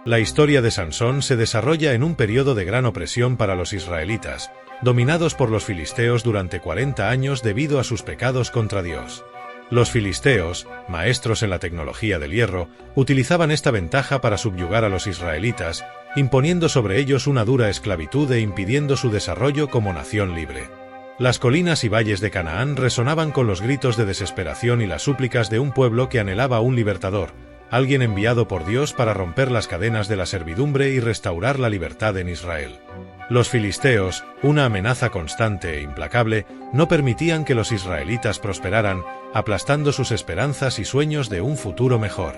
La historia de Sansón se desarrolla en un periodo de gran opresión para los israelitas, dominados por los filisteos durante 40 años debido a sus pecados contra Dios. Los filisteos, maestros en la tecnología del hierro, utilizaban esta ventaja para subyugar a los israelitas, imponiendo sobre ellos una dura esclavitud e impidiendo su desarrollo como nación libre. Las colinas y valles de Canaán resonaban con los gritos de desesperación y las súplicas de un pueblo que anhelaba un libertador, alguien enviado por Dios para romper las cadenas de la servidumbre y restaurar la libertad en Israel. Los filisteos, una amenaza constante e implacable, no permitían que los israelitas prosperaran, aplastando sus esperanzas y sueños de un futuro mejor.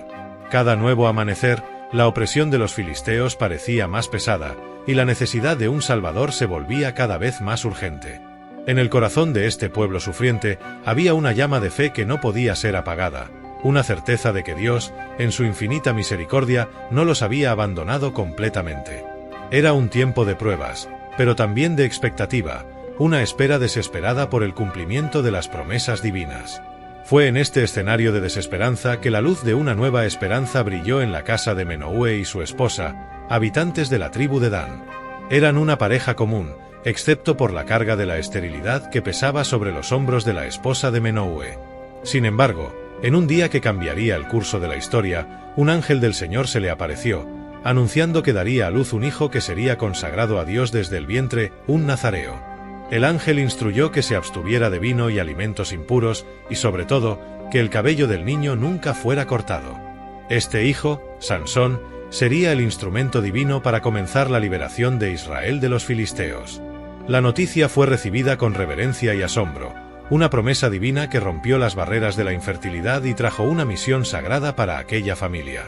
Cada nuevo amanecer, la opresión de los filisteos parecía más pesada, y la necesidad de un salvador se volvía cada vez más urgente. En el corazón de este pueblo sufriente había una llama de fe que no podía ser apagada, una certeza de que Dios, en su infinita misericordia, no los había abandonado completamente. Era un tiempo de pruebas, pero también de expectativa, una espera desesperada por el cumplimiento de las promesas divinas. Fue en este escenario de desesperanza que la luz de una nueva esperanza brilló en la casa de Menoué y su esposa, habitantes de la tribu de Dan. Eran una pareja común, excepto por la carga de la esterilidad que pesaba sobre los hombros de la esposa de Menoué. Sin embargo, en un día que cambiaría el curso de la historia, un ángel del Señor se le apareció, anunciando que daría a luz un hijo que sería consagrado a Dios desde el vientre, un nazareo. El ángel instruyó que se abstuviera de vino y alimentos impuros, y sobre todo, que el cabello del niño nunca fuera cortado. Este hijo, Sansón, sería el instrumento divino para comenzar la liberación de Israel de los filisteos. La noticia fue recibida con reverencia y asombro, una promesa divina que rompió las barreras de la infertilidad y trajo una misión sagrada para aquella familia.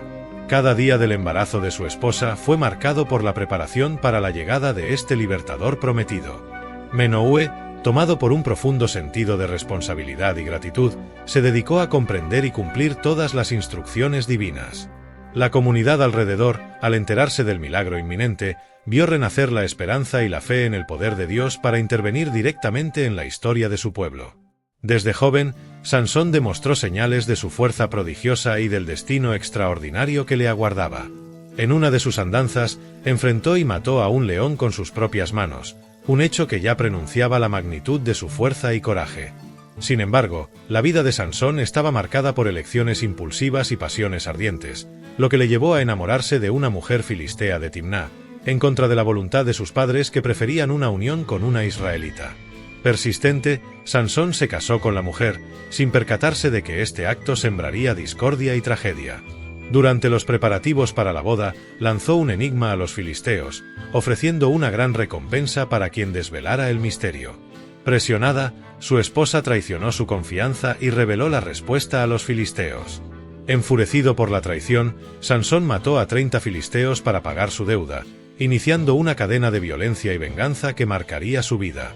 Cada día del embarazo de su esposa fue marcado por la preparación para la llegada de este libertador prometido. Menoué, tomado por un profundo sentido de responsabilidad y gratitud, se dedicó a comprender y cumplir todas las instrucciones divinas. La comunidad alrededor, al enterarse del milagro inminente, vio renacer la esperanza y la fe en el poder de Dios para intervenir directamente en la historia de su pueblo. Desde joven, Sansón demostró señales de su fuerza prodigiosa y del destino extraordinario que le aguardaba. En una de sus andanzas, enfrentó y mató a un león con sus propias manos, un hecho que ya prenunciaba la magnitud de su fuerza y coraje. Sin embargo, la vida de Sansón estaba marcada por elecciones impulsivas y pasiones ardientes, lo que le llevó a enamorarse de una mujer filistea de Timná, en contra de la voluntad de sus padres que preferían una unión con una israelita. Persistente, Sansón se casó con la mujer, sin percatarse de que este acto sembraría discordia y tragedia. Durante los preparativos para la boda, lanzó un enigma a los filisteos, ofreciendo una gran recompensa para quien desvelara el misterio. Presionada, su esposa traicionó su confianza y reveló la respuesta a los filisteos. Enfurecido por la traición, Sansón mató a 30 filisteos para pagar su deuda, iniciando una cadena de violencia y venganza que marcaría su vida.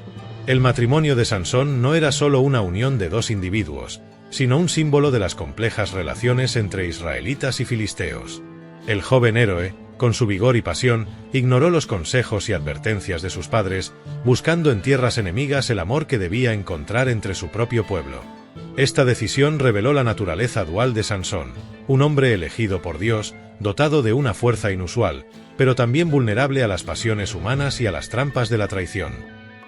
El matrimonio de Sansón no era solo una unión de dos individuos, sino un símbolo de las complejas relaciones entre israelitas y filisteos. El joven héroe, con su vigor y pasión, ignoró los consejos y advertencias de sus padres, buscando en tierras enemigas el amor que debía encontrar entre su propio pueblo. Esta decisión reveló la naturaleza dual de Sansón, un hombre elegido por Dios, dotado de una fuerza inusual, pero también vulnerable a las pasiones humanas y a las trampas de la traición.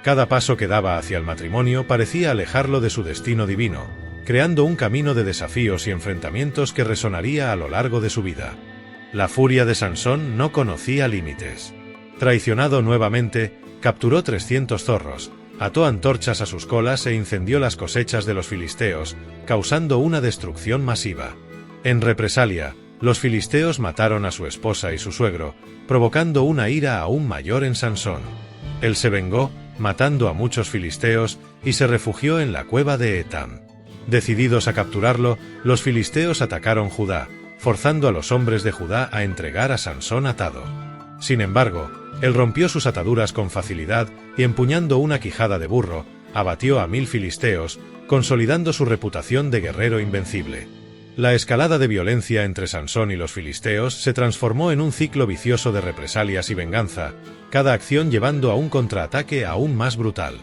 Cada paso que daba hacia el matrimonio parecía alejarlo de su destino divino, creando un camino de desafíos y enfrentamientos que resonaría a lo largo de su vida. La furia de Sansón no conocía límites. Traicionado nuevamente, capturó 300 zorros, ató antorchas a sus colas e incendió las cosechas de los filisteos, causando una destrucción masiva. En represalia, los filisteos mataron a su esposa y su suegro, provocando una ira aún mayor en Sansón. Él se vengó, matando a muchos filisteos, y se refugió en la cueva de Etam. Decididos a capturarlo, los filisteos atacaron Judá, forzando a los hombres de Judá a entregar a Sansón atado. Sin embargo, él rompió sus ataduras con facilidad y, empuñando una quijada de burro, abatió a 1000 filisteos, consolidando su reputación de guerrero invencible. La escalada de violencia entre Sansón y los filisteos se transformó en un ciclo vicioso de represalias y venganza, cada acción llevando a un contraataque aún más brutal.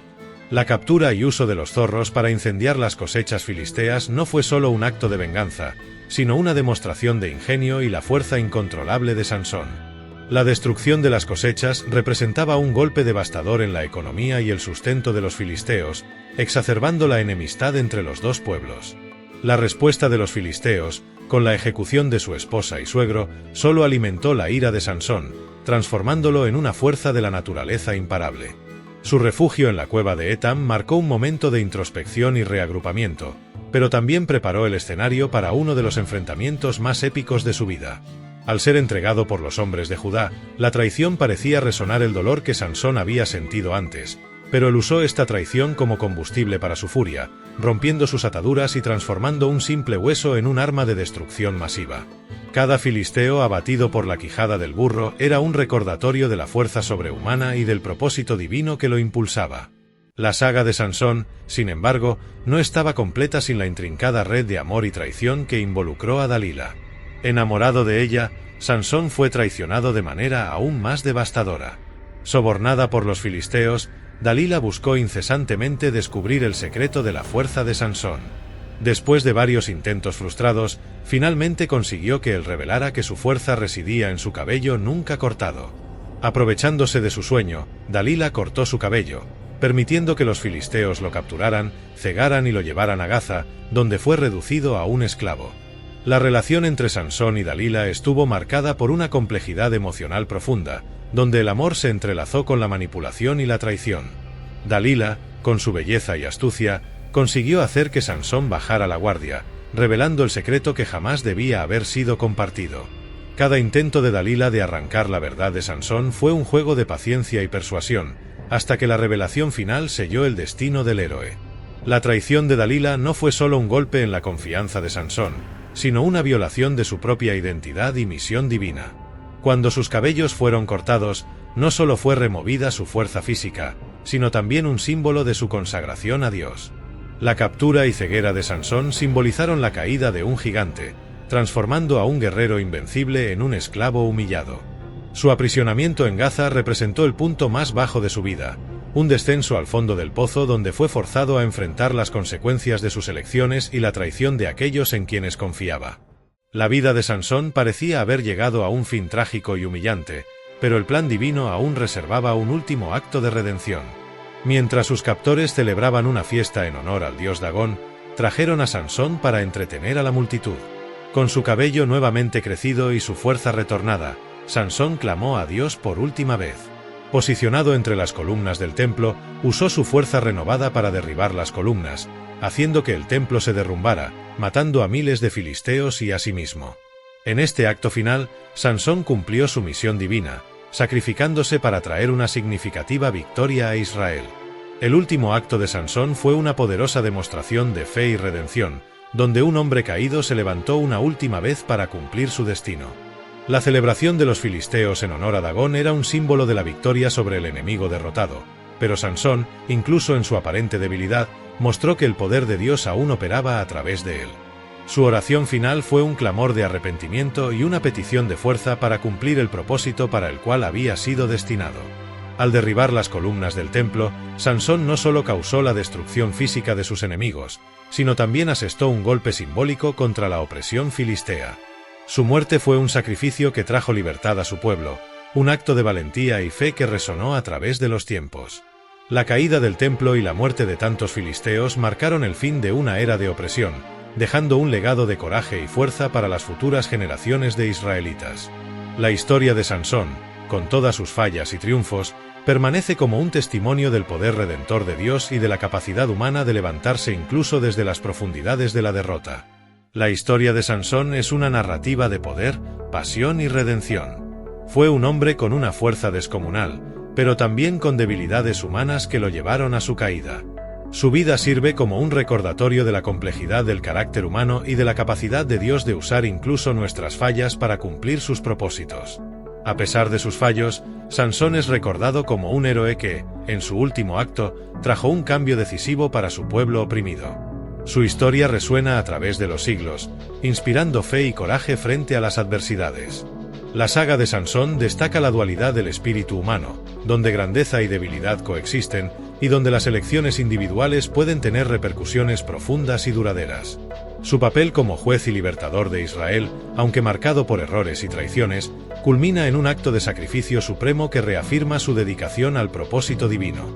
La captura y uso de los zorros para incendiar las cosechas filisteas no fue solo un acto de venganza, sino una demostración de ingenio y la fuerza incontrolable de Sansón. La destrucción de las cosechas representaba un golpe devastador en la economía y el sustento de los filisteos, exacerbando la enemistad entre los dos pueblos. La respuesta de los filisteos, con la ejecución de su esposa y suegro, solo alimentó la ira de Sansón, transformándolo en una fuerza de la naturaleza imparable. Su refugio en la cueva de Etam marcó un momento de introspección y reagrupamiento, pero también preparó el escenario para uno de los enfrentamientos más épicos de su vida. Al ser entregado por los hombres de Judá, la traición parecía resonar el dolor que Sansón había sentido antes, pero él usó esta traición como combustible para su furia, rompiendo sus ataduras y transformando un simple hueso en un arma de destrucción masiva. Cada filisteo abatido por la quijada del burro era un recordatorio de la fuerza sobrehumana y del propósito divino que lo impulsaba. La saga de Sansón, sin embargo, no estaba completa sin la intrincada red de amor y traición que involucró a Dalila. Enamorado de ella, Sansón fue traicionado de manera aún más devastadora. Sobornada por los filisteos, Dalila buscó incesantemente descubrir el secreto de la fuerza de Sansón. Después de varios intentos frustrados, finalmente consiguió que él revelara que su fuerza residía en su cabello nunca cortado. Aprovechándose de su sueño, Dalila cortó su cabello, permitiendo que los filisteos lo capturaran, cegaran y lo llevaran a Gaza, donde fue reducido a un esclavo. La relación entre Sansón y Dalila estuvo marcada por una complejidad emocional profunda, donde el amor se entrelazó con la manipulación y la traición. Dalila, con su belleza y astucia, consiguió hacer que Sansón bajara la guardia, revelando el secreto que jamás debía haber sido compartido. Cada intento de Dalila de arrancar la verdad de Sansón fue un juego de paciencia y persuasión, hasta que la revelación final selló el destino del héroe. La traición de Dalila no fue solo un golpe en la confianza de Sansón, sino una violación de su propia identidad y misión divina. Cuando sus cabellos fueron cortados, no solo fue removida su fuerza física, sino también un símbolo de su consagración a Dios. La captura y ceguera de Sansón simbolizaron la caída de un gigante, transformando a un guerrero invencible en un esclavo humillado. Su aprisionamiento en Gaza representó el punto más bajo de su vida, un descenso al fondo del pozo donde fue forzado a enfrentar las consecuencias de sus elecciones y la traición de aquellos en quienes confiaba. La vida de Sansón parecía haber llegado a un fin trágico y humillante, pero el plan divino aún reservaba un último acto de redención. Mientras sus captores celebraban una fiesta en honor al dios Dagón, trajeron a Sansón para entretener a la multitud. Con su cabello nuevamente crecido y su fuerza retornada, Sansón clamó a Dios por última vez. Posicionado entre las columnas del templo, usó su fuerza renovada para derribar las columnas, haciendo que el templo se derrumbara, matando a miles de filisteos y a sí mismo. En este acto final, Sansón cumplió su misión divina, sacrificándose para traer una significativa victoria a Israel. El último acto de Sansón fue una poderosa demostración de fe y redención, donde un hombre caído se levantó una última vez para cumplir su destino. La celebración de los filisteos en honor a Dagón era un símbolo de la victoria sobre el enemigo derrotado, pero Sansón, incluso en su aparente debilidad, mostró que el poder de Dios aún operaba a través de él. Su oración final fue un clamor de arrepentimiento y una petición de fuerza para cumplir el propósito para el cual había sido destinado. Al derribar las columnas del templo, Sansón no solo causó la destrucción física de sus enemigos, sino también asestó un golpe simbólico contra la opresión filistea. Su muerte fue un sacrificio que trajo libertad a su pueblo, un acto de valentía y fe que resonó a través de los tiempos. La caída del templo y la muerte de tantos filisteos marcaron el fin de una era de opresión, dejando un legado de coraje y fuerza para las futuras generaciones de israelitas. La historia de Sansón, con todas sus fallas y triunfos, permanece como un testimonio del poder redentor de Dios y de la capacidad humana de levantarse incluso desde las profundidades de la derrota. La historia de Sansón es una narrativa de poder, pasión y redención. Fue un hombre con una fuerza descomunal, pero también con debilidades humanas que lo llevaron a su caída. Su vida sirve como un recordatorio de la complejidad del carácter humano y de la capacidad de Dios de usar incluso nuestras fallas para cumplir sus propósitos. A pesar de sus fallos, Sansón es recordado como un héroe que, en su último acto, trajo un cambio decisivo para su pueblo oprimido. Su historia resuena a través de los siglos, inspirando fe y coraje frente a las adversidades. La saga de Sansón destaca la dualidad del espíritu humano, donde grandeza y debilidad coexisten, y donde las elecciones individuales pueden tener repercusiones profundas y duraderas. Su papel como juez y libertador de Israel, aunque marcado por errores y traiciones, culmina en un acto de sacrificio supremo que reafirma su dedicación al propósito divino.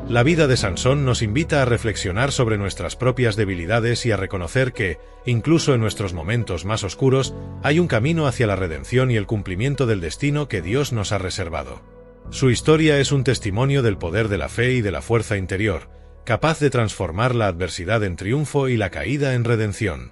La vida de Sansón nos invita a reflexionar sobre nuestras propias debilidades y a reconocer que, incluso en nuestros momentos más oscuros, hay un camino hacia la redención y el cumplimiento del destino que Dios nos ha reservado. Su historia es un testimonio del poder de la fe y de la fuerza interior, capaz de transformar la adversidad en triunfo y la caída en redención.